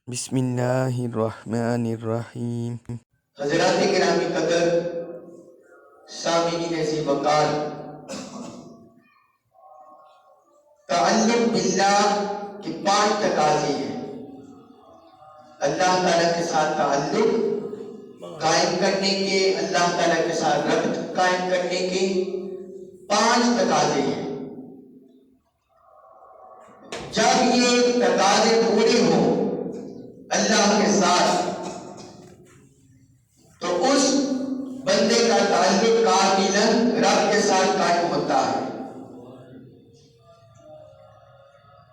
بسم اللہ الرحمن الرحیم۔ حضرات گرامی قدر، سامعین ذی وقار، تعلق باللہ کے 5 تقاضے ہیں۔ اللہ تعالیٰ کے ساتھ تعلق قائم کرنے کے، اللہ تعالیٰ کے ساتھ ربط قائم کرنے کے 5 تقاضے ہیں۔ جب یہ تقاضے پورے ہوں اللہ کے ساتھ، تو اس بندے کا تعلق کاملاً رب کے ساتھ قائم ہوتا ہے۔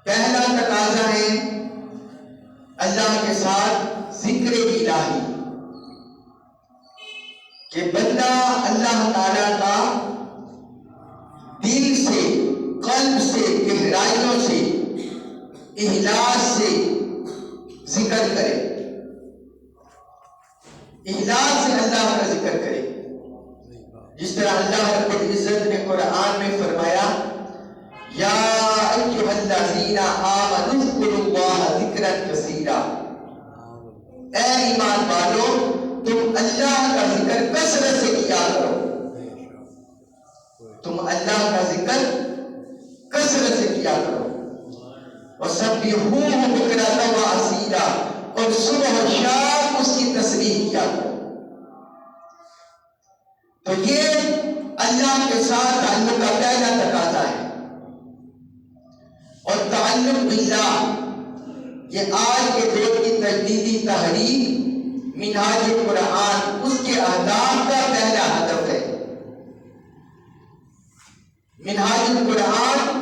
پہلا تقاضا ہے اللہ کے ساتھ ذکر الہی، کہ بندہ اللہ تعالیٰ کا دل سے، قلب سے، گہرائیوں سے، اخلاص سے ذکر کرے، اخلاص سے اللہ کا ذکر کرے۔ جس طرح اللہ رب العزت نے قرآن میں فرمایا، یا ایھا الذین آمنوا اذکروا اللہ ذکرا کثیرا، اے ایمان والو تم اللہ کا ذکر کثرت سے کیا کرو، تم اللہ کا ذکر کثرت سے کیا کرو۔ وَسَبِّحُوهُ بُكْرَةً وَأَصِيلًا، اور صبح و شام اس کی تسبیح کیا کرو۔ تو یہ اللہ کے ساتھ تعلق کا پہلا تقاضا ہے۔ اور تعلق باللہ، یہ آج کے دور کی تجدیدی تحریک منہاج القرآن، اس کے اہداف کا پہلا ہدف ہے۔ منہاج القرآن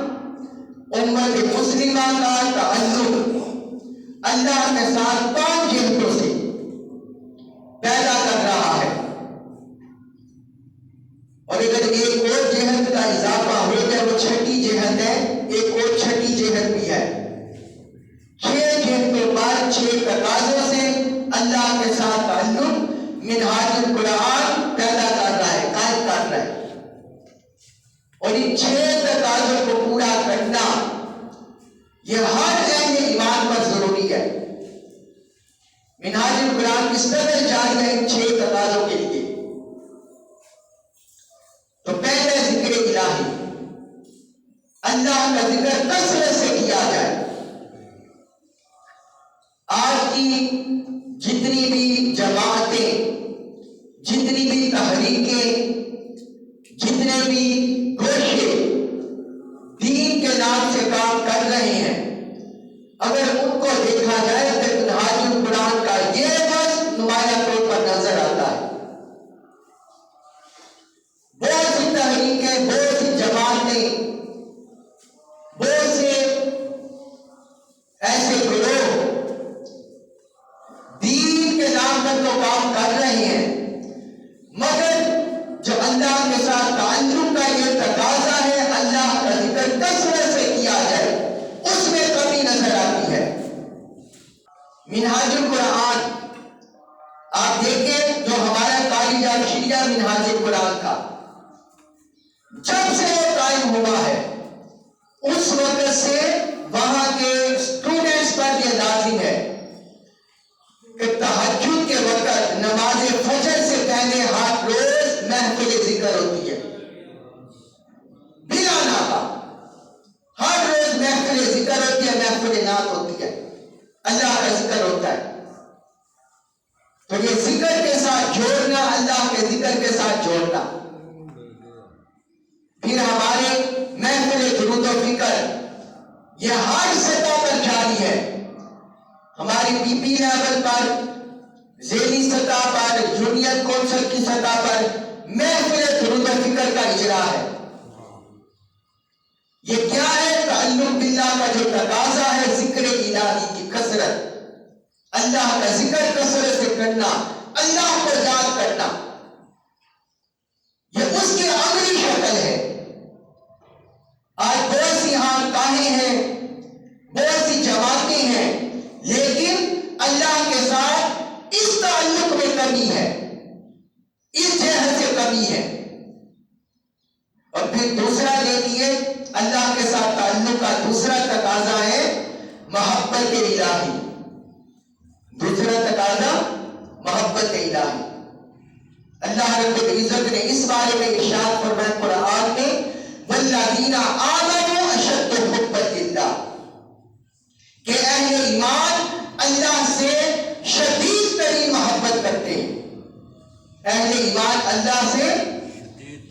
امت مسلمہ کا تعلق اللہ کے ساتھ 5 جہتوں سے پیدا کر رہا ہے، اور اگر ایک اور جہت کا اضافہ ہو جائے وہ 6ٹھی جہت ہے، ایک اور 6ٹھی جہت بھی ہے۔ 6 جہتوں پر 6 تقاضوں سے اللہ کے ساتھ تعلق منہاج القرآن پیدا کر رہا ہے، قائم کر رہا ہے۔ اور ان 6 تقاضوں کو پورا کرنا یہ ہر اہل ایمان پر ضروری ہے۔ منہاج القرآن کس طرح جاری ہے ان 6 تقاضوں کے لیے؟ تو پہلے ذکر الہی، اللہ کا ذکر کثرت سے کیا جائے۔ آج کی جتنی بھی جماعتیں، جتنی بھی تحریکیں، جتنے بھی گوشے دین کے نام سے کام کر رہے ہیں، اگر ان کو دیکھا جائے تو منہاج القرآن کا یہ بس نمایاں طور پر نظر آتا ہے۔ بہت سی تحریکیں، بہت سی جماعتیں، بہت سے ایسے گروہ دین کے نام پر تو کام کر رہے ہیں، مگر جو اللہ کے ساتھ تعلق کا یہ تقاضا ہے اللہ کا ذکر کثرت سے کیا جائے، اس میں کمی نظر آتی ہے۔ منہاج القرآن آپ دیکھیں، جو ہمارا کالج شریعہ منہاج القرآن کا جب سے وہ قائم ہوا ہے، اس وقت سے وہاں کے اسٹوڈنٹس پر یہ لازم ہے کہ تہجد کے وقت نماز فجر سے پہلے ہر روز محفل ذکر ہوتی ہے، بلا ناغہ ہر روز محفل ذکر ہوتی ہے، محفل نعت ہوتی ہے، اللہ کا ذکر ہوتا ہے۔ تو یہ ذکر کے ساتھ جوڑنا، اللہ کے ذکر کے ساتھ جوڑنا، پھر ہمارے محفل درود و فکر یہ ہر سطح پر جاری ہے، ہماری پی پی لیول پر، ذیلی سطح پر، جونیئر کونسل کی سطح پر محفل درود و فکر کا اجرا ہے۔ یہ کیا ہے؟ تعلق باللہ کا جو تقاضا ہے، ذکر الہی کی کثرت، اللہ کا ذکر کثرت سے کرنا، اللہ کو یاد کرنا، یہ اس کی عملی شکل ہے۔ آج بہت سی خانقاہیں ہیں، بہت سی جماعتیں ہیں، لیکن اللہ کے ساتھ اس تعلق میں کمی ہے، اس جہت سے کمی ہے۔ اور پھر دوسرا دیکھیے، اللہ کے ساتھ تعلق کا دوسرا تقاضا ہے محبت الہی، اللہ رب العزت نے اس بارے میں ارشاد فرمایا قرآن میں والذین آمنوا اشد حبا للہ کہ اہل ایمان اللہ سے شدید ترین محبت کرتے ہیں. اہل ایمان اللہ سے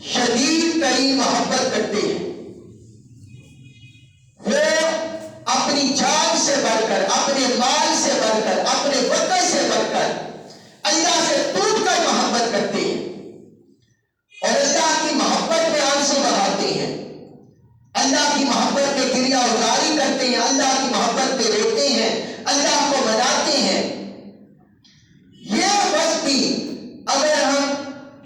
شدید ترین محبت کرتے ہیں. وہ اپنی جان سے بڑھ کر، اپنے مال سے بڑھ کر، اپنے وطن سے بڑھ کر اللہ سے ٹوٹ کر محبت کرتے ہیں اور اللہ کی محبت میں آنسو بہاتے ہیں، اللہ کی محبت میں گریہ ازاری کرتے ہیں، اللہ کی محبت میں روتے ہیں، اللہ کو مناتے ہیں. یہ وصفی اگر ہم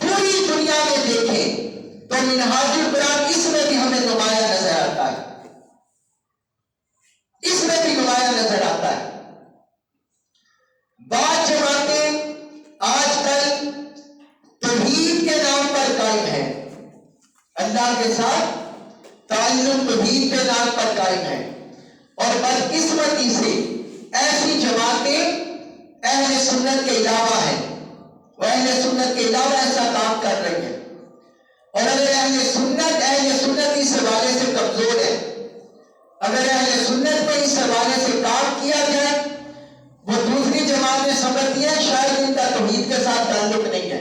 پوری دنیا میں دیکھیں تو منہاج القرآن اس میں بھی ہمیں نمایاں نظر آتا ہے، اس میں بھی نمایاں نظر آتا ہے. بعض جماعتیں آج کل توحید کے نام پر قائم ہیں، اللہ کے ساتھ تعلق توحید کے نام پر قائم ہے، اور بدقسمتی سے ایسی جماعتیں اہل سنت کے علاوہ ہیں، وہ اہل سنت کے علاوہ ایسا کام کر رہی ہیں. اور اگر اہل سنت اس حوالے سے کمزور ہے، اگر اہل سنت کو اس حوالے سے کام کیا جائے، وہ دوسری جماعتیں سمجھتی ہیں شاید ان کا توحید کے ساتھ تعلق نہیں ہے،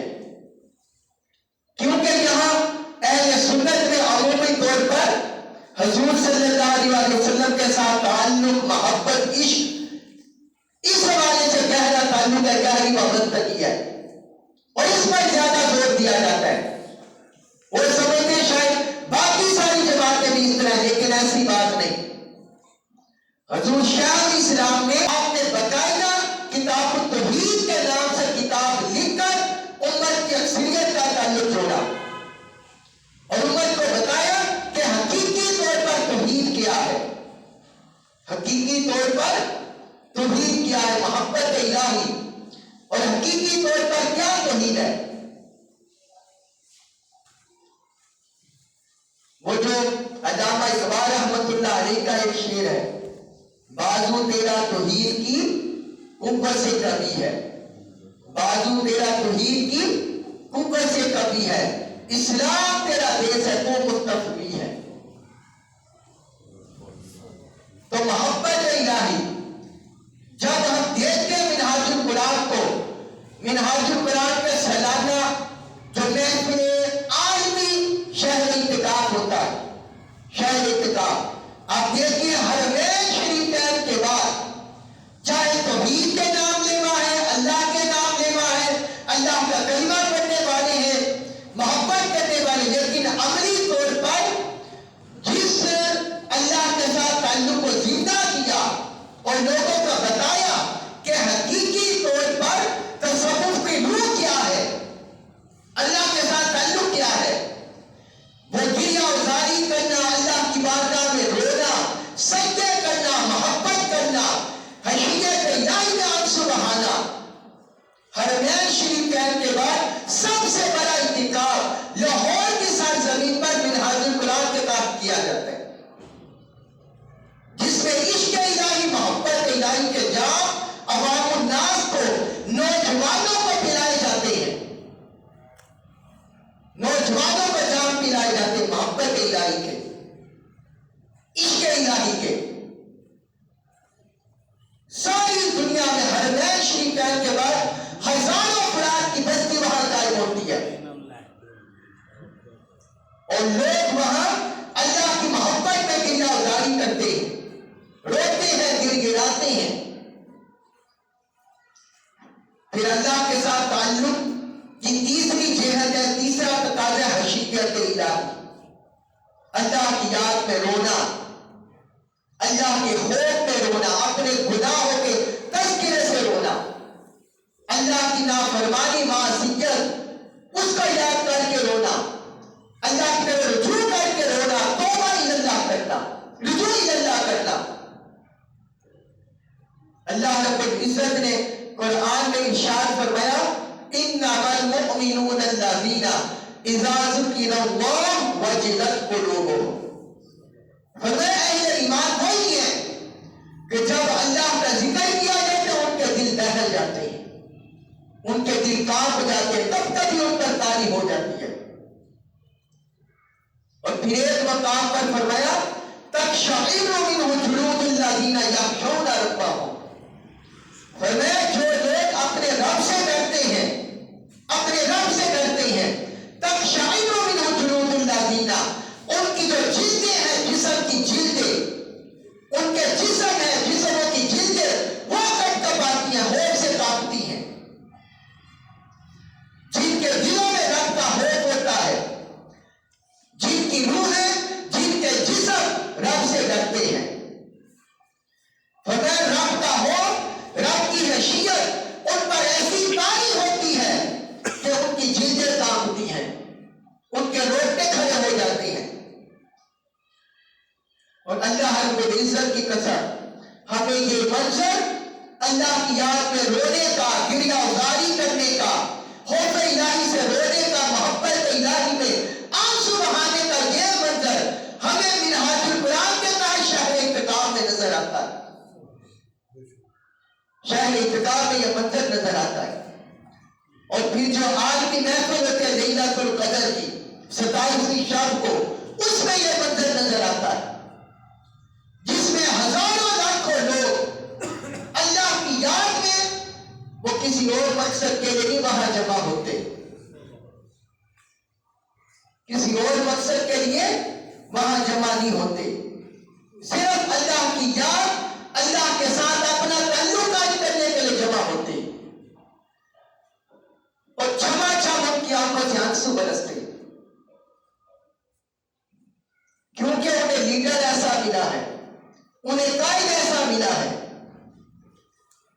کیونکہ یہاں اہل سنت میں عمومی طور پر حضور صلی اللہ علیہ وسلم کے ساتھ تعلق، محبت، عشق، اس حوالے سے گہرا تعلق ہے، گہری محبت تکی ہے، اور اس پر زیادہ زور دیا جاتا ہے. وہ سمجھتے ہیں شاید باقی ساری جماعتیں بھی اس طرح، لیکن ایسی بات نہیں. حضور شیخ اسلام نے آپ نے باقاعدہ کتاب التوحید کے نام سے کتاب لکھ کر امت کی اکثریت کا تعلق جوڑا اور امت کو بتایا کہ حقیقی طور پر توحید کیا ہے، حقیقی طور پر توحید کیا ہے، محبت الہی، اور حقیقی طور پر کیا توحید ہے. وہ جو علامہ اقبال رحمۃ اللہ علیہ کا ایک شعر ہے، بازو تیرا توحید کی اوپر سے کبھی ہے، بازو تیرا توحید کی اوپر سے کبھی ہے، اسلام تیرا دیس ہے تو متفقی ہے. تو محبت الہی جب ہم دیکھتے ہیں منہاج القرآن کو، منہاج القرآن کے سالانہ جو محفل عالمی شہر اعتکاف ہوتا ہے، شہر اعتکاف، آپ دیکھیے حرمین شریفین کے بعد چاہے توحید کے نام لیوا ہے، اللہ کے نام لیوا ہے، اللہ کا کلمہ پڑھنے والے ہیں، محبت کرنے والے، لیکن عملی طور پر جس اللہ کے ساتھ تعلق کو زندہ کیا اور لوگوں کو بتایا کہ حقیقی طور پر تصوف کی روح کیا ہے، اللہ کے ساتھ تعلق کیا ہے، وہ گریہ ازاری کرنا، اللہ کی بارگاہ میں رونا، سجدے کرنا، محبت کرنا، حشیت الہی میں آنسو بہانا. حرمین شریفین کے بعد سب سے بڑا اعتکاف لاہور کی سرزمین پر منہاج القرآن کے تحت کیا جاتا ہے، جس میں عشق الہی، محبت الہی کے جام عوام الناس کو، نوجوانوں کو پلائے جاتے ہیں، نوجوانوں کو جام پلائے جاتے ہیں محبت الہی کے، عشق الہی کے. ساری دنیا میں حرمین شریفین کے بعد ہزاروں افراد کی بستی وہاں قائم ہوتی ہے اور لوگ وہاں اللہ کی محبت میں گریہ ازاری کرتے ہیں، روتے ہیں، گر گراتے ہیں. پھر اللہ کے ساتھ تعلق کی تیسری جہت ہے، تیسرا تقاضا حشیت الہی، اللہ کی یاد میں رونا، اللہ کے خوف میں رونا، اپنے گناہوں کے تذکرے سے رونا، اللہ کی نافرمانی، معصیت، اس کو یاد کر کے رونا، اللہ کی طرف رجوع کر کے رونا، توبہ اللہ کرنا، رجوع اللہ کرنا. اللہ رب العزت نے قرآن میں ارشاد فرمایا انما المؤمنون الذین اذا ذکر اللہ وجلت قلوبهم. فرمایا اہل ایمان وہی ہے کہ جب اللہ کا ذکر کیا جاتا ہے ان کے دل دہل جاتے ہیں. ان کے دل کانپ ہو جاتے ہیں، تب کبھی ان پر تاری ہو جاتی ہے۔ اور پھر ایک مقام پر فرمایا تقشعر منہ جلود الذین یخشون ربہم، فرمایا جو لوگ اپنے رب سے ڈرتے ہیں، اپنے رب سے ڈرتے ہیں، تقشعر منہ جلود الذین، ان کی جو جلدیں ہیں، جسم کی جلدیں، ان کے جسم ہے، جسموں کی جلدیں وہ کٹ کپاتی ہیں، ہوش سے کانپتی ہیں، جن کے دلوں میں رب کا خوف ہوتا ہے، جن کی روحیں، جن کے جسم رب سے ڈرتے ہیں۔ فرمایا رب کا خوف، رب کی خشیت ان پر ایسی طاری ہوتی ہے کہ ان کی جلدیں کانپتی ہیں، ان کے روٹے کھڑے ہو جاتے ہیں۔ اور اللہ رب العزت کی قسم ہمیں یہ منظر اللہ کی یاد میں رونے کا، گریہ ازاری کرنے کا، خوف الہی سے رونے کا، محبت الہی میں آنسو بہانے کا یہ منظر ہمیں منہاج القرآن کے تحت شہر اعتکاف میں نظر آتا ہے، شہر اعتکاف میں یہ منظر نظر آتا ہے۔ اور پھر جو عالمی محفل ہوتے ہیں لیلۃ القدر کی 27ویں شب کو، اس میں یہ منظر نظر آتا ہے، جس میں ہزاروں لاکھوں لوگ اللہ کی یاد میں، وہ کسی اور مقصد کے لیے نہیں وہاں جمع ہوتے، کسی اور مقصد کے لیے وہاں جمع نہیں ہوتے، صرف اللہ کی یاد، اللہ کے ساتھ اپنا تعلق قائم کرنے کے لیے جمع ہوتے، اور چھما چھم ان کی آنکھوں سے آنسو برستے، کیونکہ انہیں لیڈر ایسا ملا ہے، انہیں قائد ایسا ملا ہے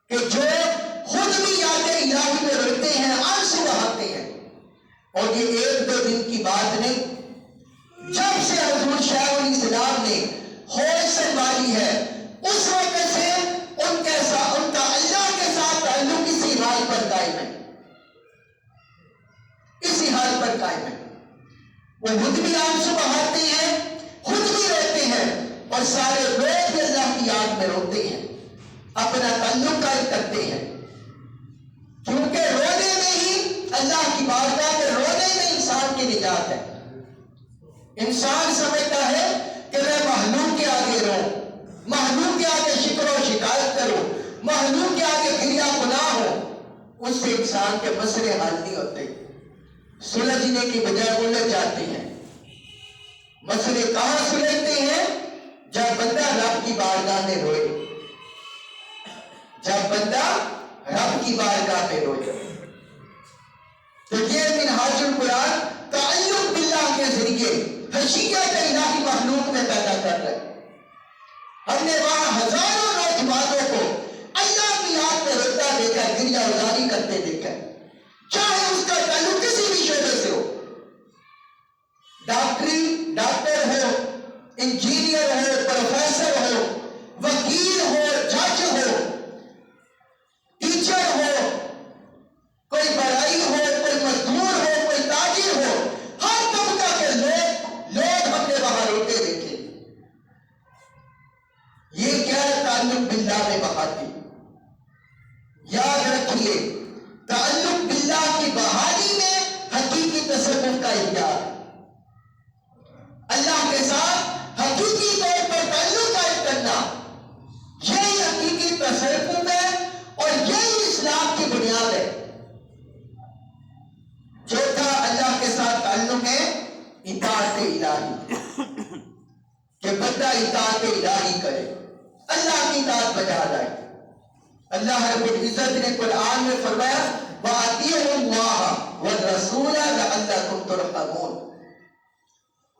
کہ جو خود بھی یاد الہی میں روتے ہیں، آنسو بہاتے ہیں۔ اور یہ ایک دو دن کی بات نہیں، جب سے حضور شیخ الاسلام نے ہوش سنبھالی ہے، اس وقت سے ان کا اللہ کے ساتھ تعلق اسی حال پر قائم ہے، اسی حال پر قائم ہے۔ وہ خود بھی آنسو بہاتے ہیں، خود بھی روتے ہیں، اور سارے لوگ بھی اللہ کی یاد میں روتے ہیں، اپنا تعلق قائم کرتے ہیں، کیونکہ رونے میں ہی اللہ کی بارگاہ میں رونے میں انسان کی نجات ہے۔ انسان سمجھتا ہے کہ میں مخلوق کے آگے رہوں، مخلوق کے آگے شکر و شکایت کروں، مخلوق کے آگے گریہ گناہ ہو، اس سے انسان کے مسئلے حل نہیں ہوتے، سلجھنے کی بجائے الجھ جاتے ہیں۔ مسئلے کہاں سلجھتے ہیں؟ جب بندہ رب کی بارگاہ میں روئے، جب بندہ رب کی بارگاہ میں روئے۔ تو یہ منہاج القرآن تعلق باللہ کے ذریعے خشیت الہی مخلوق میں پیدا کر رہے ہیں۔ ہم نے وہاں ہزاروں نوجوانوں کو اللہ کی یاد میں روتا دیکھا، گریہ ازاری کرتے دیکھا، چاہے اس کا تعلق کسی بھی شعبے سے ہو، ڈاکٹر ہو، انجینئر ہو، پروفیسر ہو، وکیل ہو، جج ہو، ٹیچر ہو، کوئی بڑائی ہو، کوئی مزدور ہو، کوئی تاجر ہو، ہر طبقہ کے لوگ ہم نے وہاں روتے دیکھے۔ یہ کیا ہے؟ تعلق باللہ میں بحالی۔ یاد رکھیے، تعلق باللہ کی بحالی میں حقیقی تصرف کا اختیار، اللہ کے ساتھ حقیقی طور پر تعلق قائم کرنا، یہی حقیقی تصرف ہے اور یہی اسلام کی بنیاد ہے۔ چوتھا اللہ کے ساتھ تعلق ہے اطاعت الہی، کہ بندہ اطاعت الہی کرے، اللہ کی اطاعت بجا لائے۔ اللہ رب العزت نے قرآن میں فرمایا وَأَطِیعُوا اللَّهَ وَالرَّسُولَ لَعَلَّکُمْ تُرْحَمُونَ،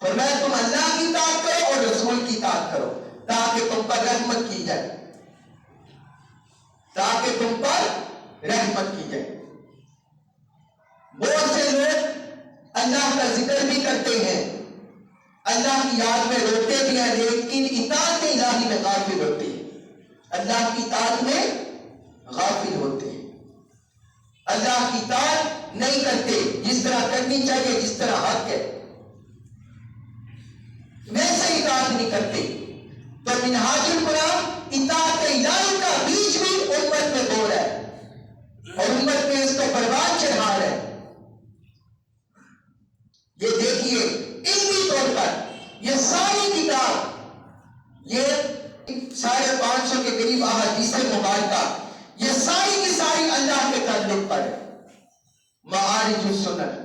فرمایا تم اللہ کی اطاعت کرو اور رسول کی اطاعت کرو تاکہ تم پر رحمت کی جائے، تاکہ تم پر رحمت کی جائے۔ بہت سے لوگ اللہ کا ذکر بھی کرتے ہیں، اللہ کی یاد میں روتے بھی ہیں، لیکن اطاعت الہی میں غافل ہوتے ہیں، اللہ کی اطاعت میں غافل ہوتے ہیں، اللہ کی اطاعت نہیں کرتے جس طرح کرنی چاہیے، جس طرح حق ہے، ویسے اطاعت نہیں کرتے۔ تو منہاج القرآن اطاعت الہی کا بیچ بھی امت میں دور ہے، اور امت میں اس کو یہ ساری کی ساری اللہ کے تعلق پر ہے. معارج السنن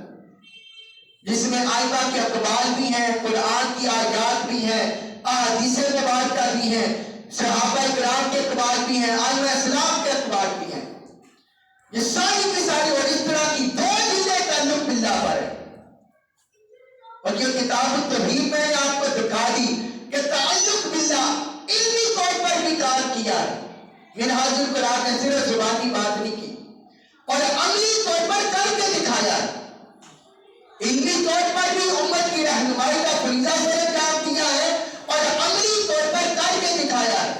جس میں آئمہ کے اقوال بھی ہیں، قرآن کی آیات بھی ہیں، احادیث مبارکہ بھی ہیں، صحابہ کرام کے اقوال بھی ہیں، ائمہ اسلام کے اقوال بھی ہیں. یہ ساری کی ساری اور اس طرح کی 2 جلدیں تعلق باللہ پر ہے. اور یہ کتاب التوحید میں نے آپ کو دکھا دی کہ تعلق باللہ علمی طور پر بھی کار کیا ہے. منہاج القرآن نے صرف زبانی بات نہیں کی اور عملی طور پر کر کے دکھایا ہے. علمی طور پر بھی امت کی رہنمائی کا فریضہ سے کام کیا ہے اور عملی طور پر کر کے دکھایا ہے.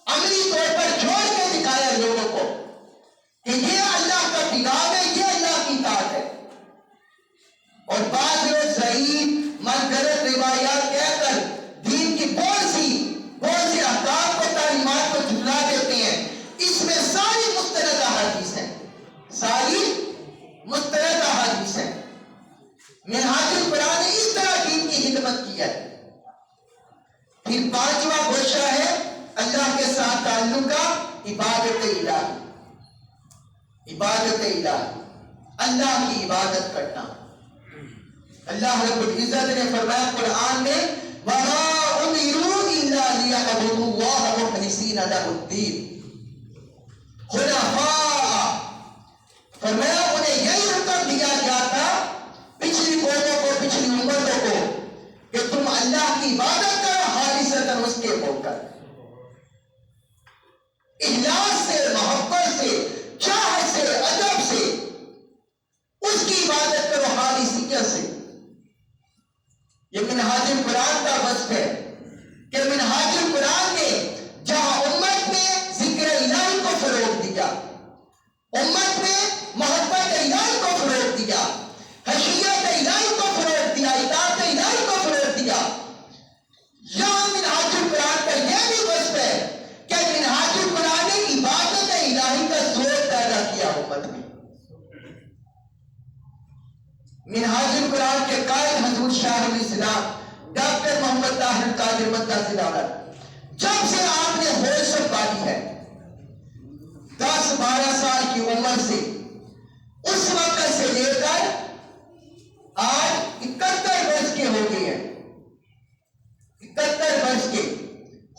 عملی طور پر چھوڑ کے دکھایا ہے لوگوں کو کہ یہ اللہ کا پیغام ہے، یہ اللہ کی اطاعت ہے. اور بعض لوگ ضعیف منگرت روایات کہہ کر دین کی بہت سی احکام کو، تعلیمات کو جھٹلا دیتے ہیں. اس میں ساری مستند احادیث ہیں، ساری مستند احادیث ہیں. منہاج القرآن نے اس طرح دین کی خدمت کی ہے. پھر 5واں گوشہ ہے اللہ کے ساتھ تعلق کا عبادت الہی. عبادت الہی، اللہ کی عبادت کرنا. اللہ رب العزت نے فرمایا قرآن میں وَمَا أُمِرُوا إِلَّا لِيَعْبُدُوا اللَّهَ مُخْلِصِينَ لَهُ الدِّينَ حنفاء. فرمایا انہیں یہی حکم دیا گیا تھا پچھلی قوموں کو، پچھلی امتوں کو کہ تم اللہ کی عبادت کرو خالصتاً اس کے ہو کر، اخلاص سے، محبت سے، چاہت سے، ادب سے اس کی عبادت کرو خالصیت سے. یہ منہاج القرآن کا وصف ہے کہ منہاج القرآن نے جہاں امت میں ذکر الہی کو فروغ دیا، امت میں محبت الہی کو فروغ دیا، خشیت الہی کو فروغ دیا، اطاعت الہی کو فروغ دیا، یہاں منہاج القرآن کا یہ بھی وصف ہے کہ منہاج القرآن نے عبادت الہی کا زور پیدا کیا امت میں. منہاج القرآن کے قائد حضور شاہ الاسلام ڈاکٹر محمد طاہر قادر مدثر اعلی جب سے آپ نے ہوش سنبھالی ہے 10-12 سال کی عمر سے، اس وقت سے لے کر آج 71 برس کے ہو گئے ہیں، 71 برس کے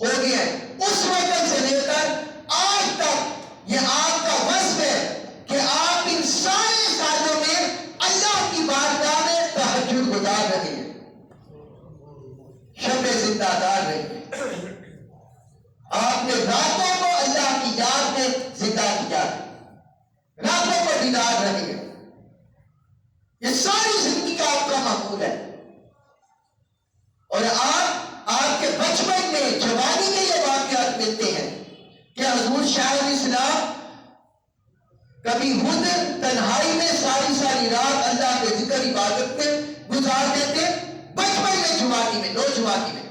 ہو گئے ہیں. اس وقت سے لے کر آج تک یہ آپ کا وصف ہے کہ آپ ان سارے سالوں میں اللہ کی بارگاہ میں تہجد گزار رہے ہیں، شب زندہ دار رہے ہیں. آپ نے راتوں کو اللہ کی یاد میں زندہ کیا ہے، راتوں کو بیدار رہے ہیں. یہ ساری زندگی کا آپ کا معمول ہے. اور آپ کے بچپن میں، جوانی میں یہ واقعات ملتے ہیں کہ حضور شاہ الاسلام کبھی خود تنہائی میں ساری رات اللہ کے ذکر عبادت میں گزار دیتے، بچپن میں، جوانی میں، نوجوانی میں.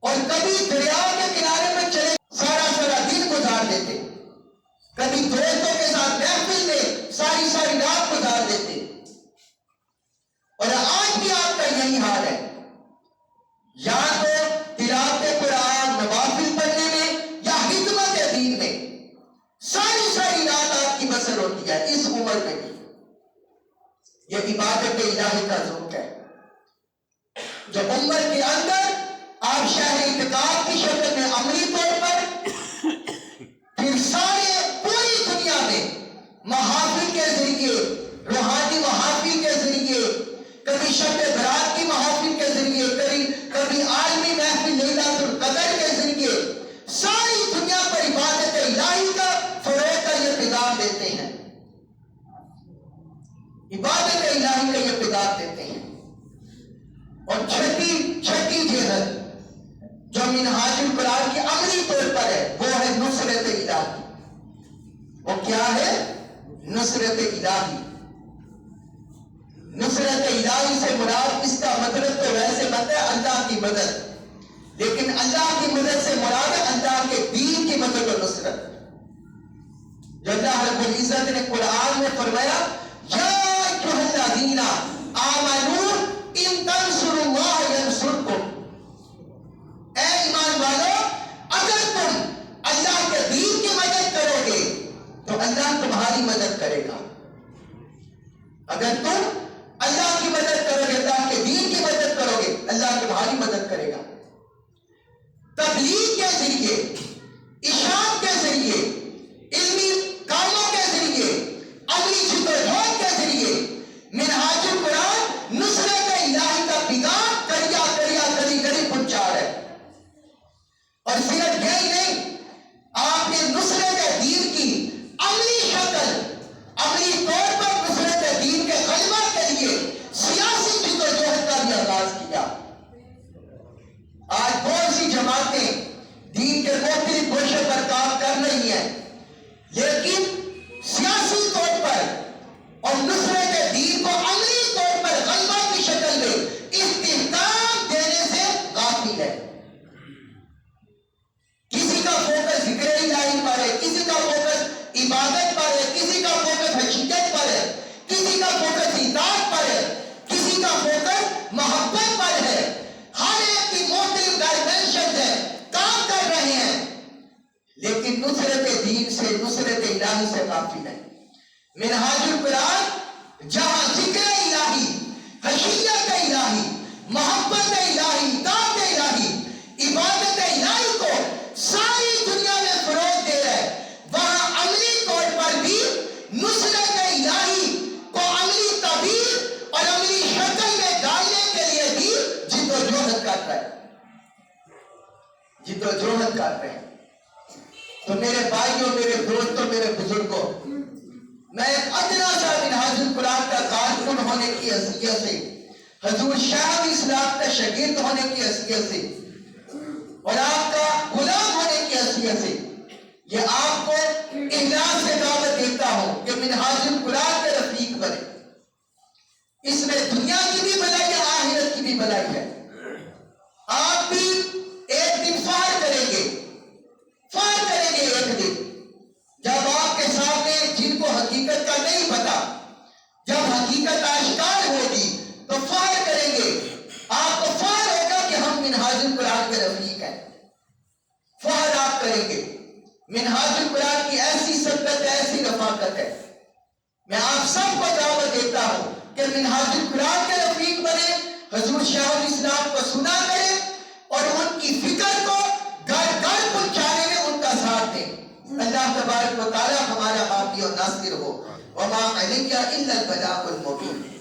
اور کبھی دریا کے کنارے میں چلے سارا دن گزار دیتے، کبھی دوستوں کے ساتھ محفل میں ساری رات گزار دیتے. اور آج بھی آپ کا یہی حال ہے، یا تو تلاوت قرآن نوافل پڑھنے میں یا خدمت دین میں ساری رات آپ کی بسر ہوتی ہے. اس عمر میں بھی یہ عبادت الہی کا ذوق ہے جو عمر کے اندر آپ شہر اعتکاف کی شکل میں عملی طور پر، پھر پوری دنیا میں محافل کے ذریعے، روحانی محافل کے ذریعے، کبھی شب برات کی محافل کے ذریعے، کبھی عالمی محفل لیلۃ القدر کے ذریعے ساری دنیا پر عبادت الہی کا فروغ کا یہ پیغام دیتے ہیں، عبادت الہی کا یہ پیغام دیتے ہیں. اور چھٹی جہد جو منہاج القرآن کی عملی طور پر ہے وہ ہے نصرت الہی. وہ کیا ہے؟ نصرت الہی. نصرت الہی سے مراد، اس کا مطلب تو ویسے بنتا ہے اللہ کی مدد، لیکن اللہ کی مدد سے مراد ہے اللہ کے دین کی مدد و نصرت. جو اللہ رب العزت نے قرآن میں فرمایا یا ایھا الذین آمنوا ان تنصروا اللہ ینصرکم، اے ایمان والو اگر تم اللہ کے دین کی مدد اگر تم اللہ کی مدد کرو گے، اللہ کے دین کی مدد کرو گے، اللہ تمہاری مدد کرے گا۔ تبلیغ کے ذریعے، اشاعت کے ذریعے، علمی کاموں کے ذریعے، عملی جدوجہد کے ذریعے منہاج القرآن نصرت الہی کا پیغام کریا کریا گلی گلی پہنچا رہا ہے۔ اور صرف یہی نہیں، آپ نے نصرت دین کی عملی شکل، عملی طور پر نصرت دین کے غلبہ کے لیے سیاسی جدوجہد کا بھی آغاز کیا۔ آج بہت سی جماعتیں دین کے مختلف گوشے پر کام کر رہی ہیں، لیکن سیاسی طور پر اور نصرت دین کو عملی طور پر غلبہ کی شکل میں استحکام دینے سے غافل ہے۔ کسی کا فوکس ذکر الہی پر ہے، کسی کا فوکس عبادت پر ہے، کسی کا فوکس حقیقت پر ہے، کسی کا فوکس اطاعت پر ہے، کسی کا فوکس محبت پر ہے۔ ہر ایک کی مختلف ڈائمینشن ہے، کام کر رہے ہیں، لیکن نصرت دین سے، نصرت الہی سے غافل ہے۔ منہاج القرآن جہاں ذکر الہی، حقیقت الہی، محبت الہی، اطاعت الہی، عبادت الہی کو ساری دنیا میں فروغ دے رہا ہے، وہاں عملی طور پر بھی نصرت الہی کو عملی تعبیر اور عملی شکل میں ڈالنے کے لیے بھی جدوجہد کر رہا ہے، جدوجہد کر رہے ہیں۔ تو میرے بھائیوں، میرے دوستوں، میرے بزرگوں، میں ایک ادنا سا منہاج القرآن کا کارکن ہونے کی حیثیت سے، حضور شاہ اسلام کا شاگرد ہونے کی حیثیت سے اور آپ کا غلام ہونے کی حیثیت سے یہ آپ کو اخلاص سے دعوت دیتا ہوں کہ منہاج القرآن کے رفیق بنے۔ اس میں دنیا کی بھی بھلائی ہے، آخرت کی بھی بھلائی ہے۔ آپ بھی ایک دن فخر کریں گے، فخر کریں گے ایک دن جب آپ کے سامنے جن کو حقیقت کا نہیں پتا، جب حقیقت آشکار ہوگی تو فخر کریں گے۔ آپ کو فخر ہوگا کہ ہم منہاج القرآن کے رفیق ہیں، فخر آپ کریں گے۔ منہاج القرآن کی ایسی سبقت ہے، ایسی رفاقت ہے۔ میں آپ سب کو دعوت دیتا ہوں کہ منہاج القرآن کے رفیق بنے، حضور شاہ الاسلام کو سنا کریں اور ان کی فکر کو گھر گھر پہنچانے میں ان کا ساتھ دیں۔ اللہ تبارک و تعالی ہمارا حامی اور ناصر ہو۔ وما علیہ الا البلاغ المبین۔